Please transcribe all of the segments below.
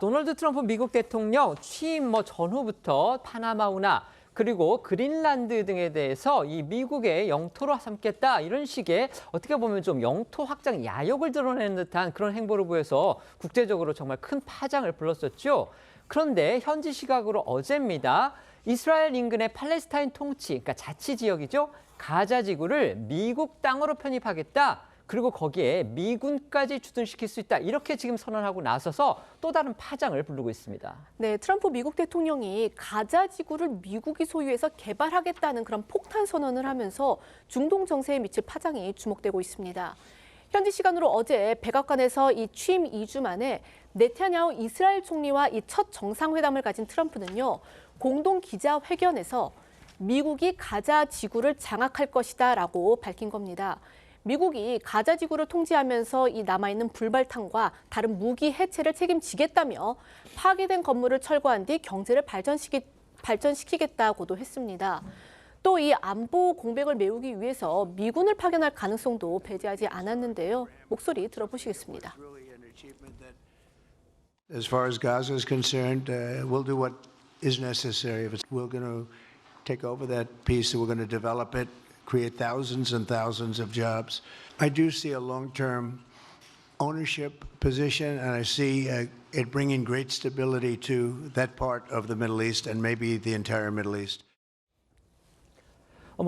도널드 트럼프 미국 대통령 취임 전후부터 파나마 운하 그리고 그린란드 등에 대해서 이 미국의 영토로 삼겠다 이런 식의 어떻게 보면 좀 영토 확장 야욕을 드러내는 듯한 그런 행보를 보여서 국제적으로 정말 큰 파장을 불렀었죠. 그런데 현지 시각으로 어제입니다. 이스라엘 인근의 팔레스타인 통치, 그러니까 자치 지역이죠. 가자 지구를 미국 땅으로 편입하겠다. 그리고 거기에 미군까지 주둔시킬 수 있다. 이렇게 지금 선언하고 나서서 또 다른 파장을 부르고 있습니다. 네, 트럼프 미국 대통령이 가자 지구를 미국이 소유해서 개발하겠다는 그런 폭탄 선언을 하면서 중동 정세에 미칠 파장이 주목되고 있습니다. 현지 시간으로 어제 백악관에서 이 취임 2주 만에 네타냐후 이스라엘 총리와 이 첫 정상회담을 가진 트럼프는요, 공동 기자회견에서 미국이 가자 지구를 장악할 것이다라고 밝힌 겁니다. 미국이 가자 지구를 통제하면서 이 남아있는 불발탄과 다른 무기 해체를 책임지겠다며 파괴된 건물을 철거한 뒤 경제를 발전시키겠다고도 했습니다. 또 이 안보 공백을 메우기 위해서 미군을 파견할 가능성도 배제하지 않았는데요. 목소리 들어보시겠습니다. As far as Gaza is concerned, we'll do what is necessary. If we're going to take over that piece, we're going to develop it. Create thousands and thousands of jobs. I do see a long-term ownership position, and I see it bringing great stability to that part of the Middle East and maybe the entire Middle East.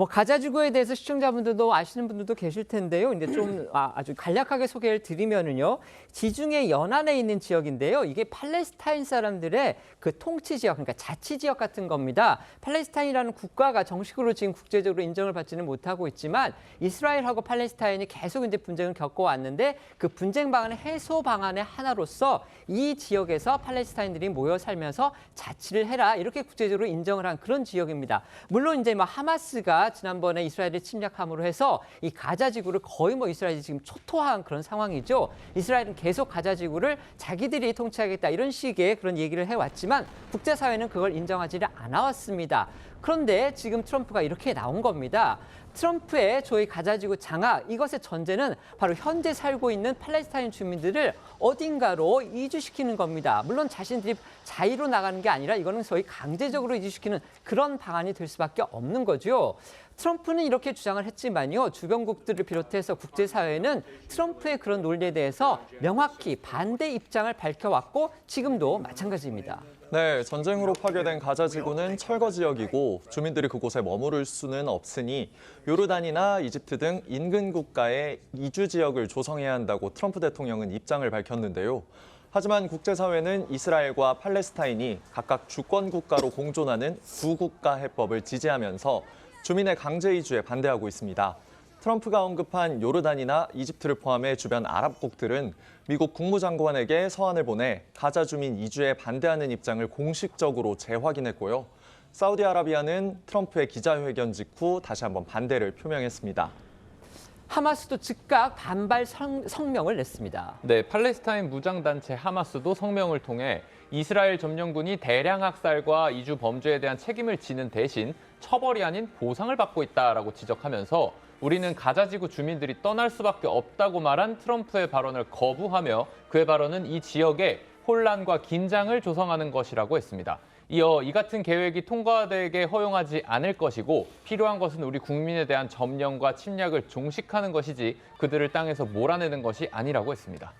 가자 지구에 대해서 시청자분들도 아시는 분들도 계실 텐데요. 이제 좀 아주 간략하게 소개를 드리면은요. 지중해 연안에 있는 지역인데요. 이게 팔레스타인 사람들의 그 통치 지역, 그러니까 자치 지역 같은 겁니다. 팔레스타인이라는 국가가 정식으로 지금 국제적으로 인정을 받지는 못하고 있지만 이스라엘하고 팔레스타인이 계속 이제 분쟁을 겪어왔는데 그 분쟁 방안의 해소 방안의 하나로서 이 지역에서 팔레스타인들이 모여 살면서 자치를 해라 이렇게 국제적으로 인정을 한 그런 지역입니다. 물론 이제 하마스가 지난번에 이스라엘을 침략함으로 해서 이 가자 지구를 거의 이스라엘이 지금 초토화한 그런 상황이죠. 이스라엘은 계속 가자 지구를 자기들이 통치하겠다 이런 식의 그런 얘기를 해왔지만 국제사회는 그걸 인정하지 않아왔습니다. 그런데 지금 트럼프가 이렇게 나온 겁니다. 트럼프의 저희 가자 지구 장악, 이것의 전제는 바로 현재 살고 있는 팔레스타인 주민들을 어딘가로 이주시키는 겁니다. 물론 자신들이 자의로 나가는 게 아니라 이거는 소위 강제적으로 이주시키는 그런 방안이 될 수밖에 없는 거죠. 트럼프는 이렇게 주장을 했지만요. 주변국들을 비롯해서 국제사회는 트럼프의 그런 논리에 대해서 명확히 반대 입장을 밝혀왔고 지금도 마찬가지입니다. 네, 전쟁으로 파괴된 가자 지구는 철거 지역이고 주민들이 그곳에 머무를 수는 없으니 요르단이나 이집트 등 인근 국가에 이주 지역을 조성해야 한다고 트럼프 대통령은 입장을 밝혔는데요. 하지만 국제사회는 이스라엘과 팔레스타인이 각각 주권 국가로 공존하는 두 국가 해법을 지지하면서 주민의 강제 이주에 반대하고 있습니다. 트럼프가 언급한 요르단이나 이집트를 포함해 주변 아랍국들은 미국 국무장관에게 서한을 보내 가자 주민 이주에 반대하는 입장을 공식적으로 재확인했고요. 사우디아라비아는 트럼프의 기자회견 직후 다시 한번 반대를 표명했습니다. 하마스도 즉각 반발 성명을 냈습니다. 네, 팔레스타인 무장단체 하마스도 성명을 통해 이스라엘 점령군이 대량 학살과 이주 범죄에 대한 책임을 지는 대신 처벌이 아닌 보상을 받고 있다라고 지적하면서 우리는 가자지구 주민들이 떠날 수밖에 없다고 말한 트럼프의 발언을 거부하며 그의 발언은 이 지역에 혼란과 긴장을 조성하는 것이라고 했습니다. 이어 이 같은 계획이 통과되게 허용하지 않을 것이고 필요한 것은 우리 국민에 대한 점령과 침략을 종식하는 것이지 그들을 땅에서 몰아내는 것이 아니라고 했습니다.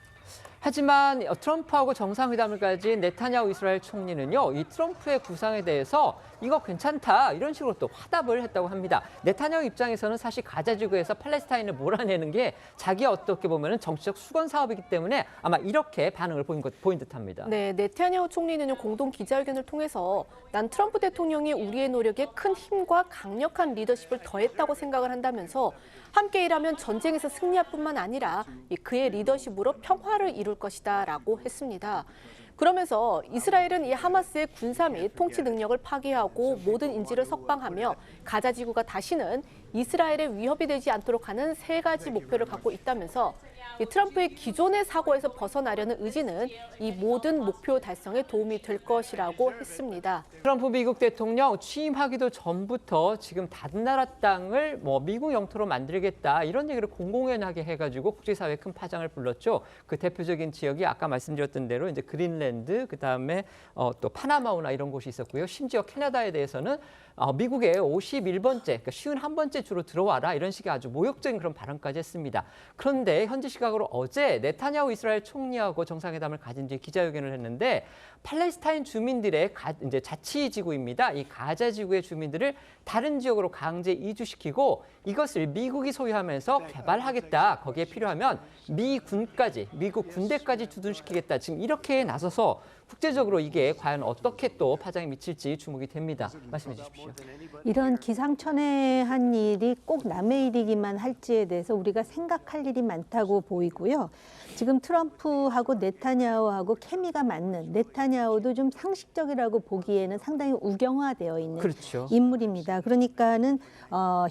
하지만 트럼프하고 정상회담을 가진 네타냐후 이스라엘 총리는요, 이 트럼프의 구상에 대해서 이거 괜찮다 이런 식으로 또 화답을 했다고 합니다. 네타냐후 입장에서는 사실 가자 지구에서 팔레스타인을 몰아내는 게 자기 어떻게 보면은 정치적 수건 사업이기 때문에 아마 이렇게 반응을 보인 듯합니다. 네, 네타냐후 총리는 공동 기자회견을 통해서 난 트럼프 대통령이 우리의 노력에 큰 힘과 강력한 리더십을 더했다고 생각을 한다면서 함께 일하면 전쟁에서 승리할 뿐만 아니라 그의 리더십으로 평화를 이룰 것이다라고 했습니다. 그러면서 이스라엘은 이 하마스의 군사 및 통치 능력을 파괴하고 모든 인질을 석방하며 가자 지구가 다시는 이스라엘의 위협이 되지 않도록 하는 세 가지 목표를 갖고 있다면서 이 트럼프의 기존의 사고에서 벗어나려는 의지는 이 모든 목표 달성에 도움이 될 것이라고 했습니다. 트럼프 미국 대통령 취임하기도 전부터 지금 다른 나라 땅을 미국 영토로 만들겠다 이런 얘기를 공공연하게 해가지고 국제사회에 큰 파장을 불렀죠. 그 대표적인 지역이 아까 말씀드렸던 대로 이제 그린랜드, 그 다음에 또 파나마우나 이런 곳이 있었고요. 심지어 캐나다에 대해서는 미국의 51번째, 그러니까 51번째 주로 들어와라 이런 식의 아주 모욕적인 그런 발언까지 했습니다. 그런데 현지 시각으로 어제 네타냐후 이스라엘 총리하고 정상회담을 가진 뒤 기자회견을 했는데 팔레스타인 주민들의 이제 자치지구입니다. 이 가자 지구의 주민들을 다른 지역으로 강제 이주시키고 이것을 미국이 소유하면서 개발하겠다. 거기에 필요하면 미국 군대까지 주둔시키겠다. 지금 이렇게 나서서 국제적으로 이게 과연 어떻게 또 파장이 미칠지 주목이 됩니다. 말씀해 주십시오. 이런 기상천외한 일이 꼭 남의 일이기만 할지에 대해서 우리가 생각할 일이 많다고 보이고요. 지금 트럼프하고 네타냐후하고 케미가 맞는, 네타냐후도 좀 상식적이라고 보기에는 상당히 우경화되어 있는 그렇죠. 인물입니다. 그러니까는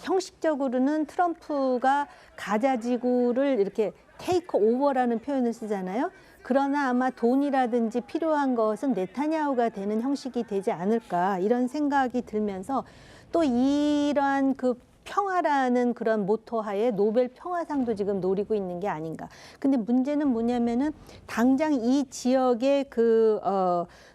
형식적으로는 트럼프가 가자 지구를 이렇게 테이크 오버라는 표현을 쓰잖아요. 그러나 아마 돈이라든지 필요한 것은 네타냐후가 되는 형식이 되지 않을까 이런 생각이 들면서 또 이러한 그 평화라는 그런 모토하에 노벨 평화상도 지금 노리고 있는 게 아닌가. 근데 문제는 뭐냐면은 당장 이 지역의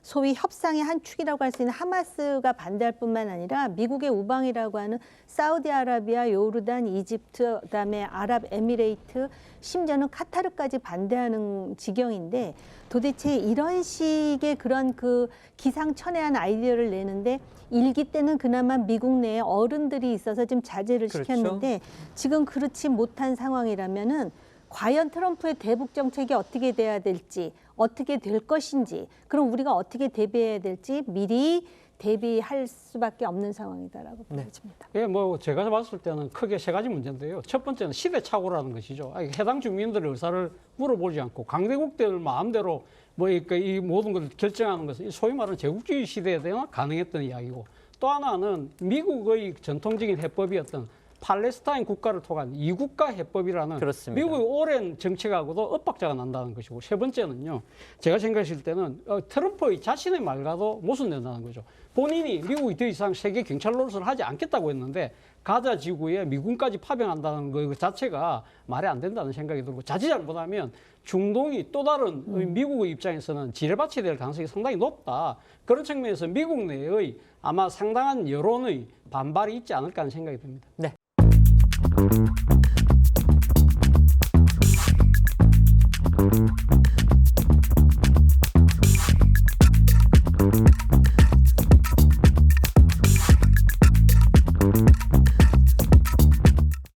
소위 협상의 한 축이라고 할 수 있는 하마스가 반대할 뿐만 아니라 미국의 우방이라고 하는 사우디아라비아, 요르단, 이집트, 그다음에 아랍에미레이트, 심지어는 카타르까지 반대하는 지경인데 도대체 이런 식의 그런 그 기상천외한 아이디어를 내는데 일기 때는 그나마 미국 내에 어른들이 있어서 좀 자제를 그렇죠. 시켰는데 지금 그렇지 못한 상황이라면은 과연 트럼프의 대북 정책이 어떻게 돼야 될지, 어떻게 될 것인지, 그럼 우리가 어떻게 대비해야 될지 미리 대비할 수밖에 없는 상황이다라고 보여집니다. 예, 제가 봤을 때는 크게 세 가지 문제인데요. 첫 번째는 시대착오라는 것이죠. 해당 주민들의 의사를 물어보지 않고 강대국들 마음대로 이 모든 걸 결정하는 것은 소위 말하는 제국주의 시대에 대한 가능했던 이야기고, 또 하나는 미국의 전통적인 해법이었던 팔레스타인 국가를 통한 이국가 해법이라는 그렇습니다. 미국의 오랜 정책하고도 엇박자가 난다는 것이고, 세 번째는요, 제가 생각했을 때는 트럼프의 자신의 말과도 모순된다는 거죠. 본인이 미국이 더 이상 세계 경찰 노릇을 하지 않겠다고 했는데 가자 지구에 미군까지 파병한다는 것 자체가 말이 안 된다는 생각이 들고, 자칫 잘못하면 중동이 또 다른 미국의 입장에서는 지뢰밭이 될 가능성이 상당히 높다. 그런 측면에서 미국 내의 아마 상당한 여론의 반발이 있지 않을까 하는 생각이 듭니다. 네.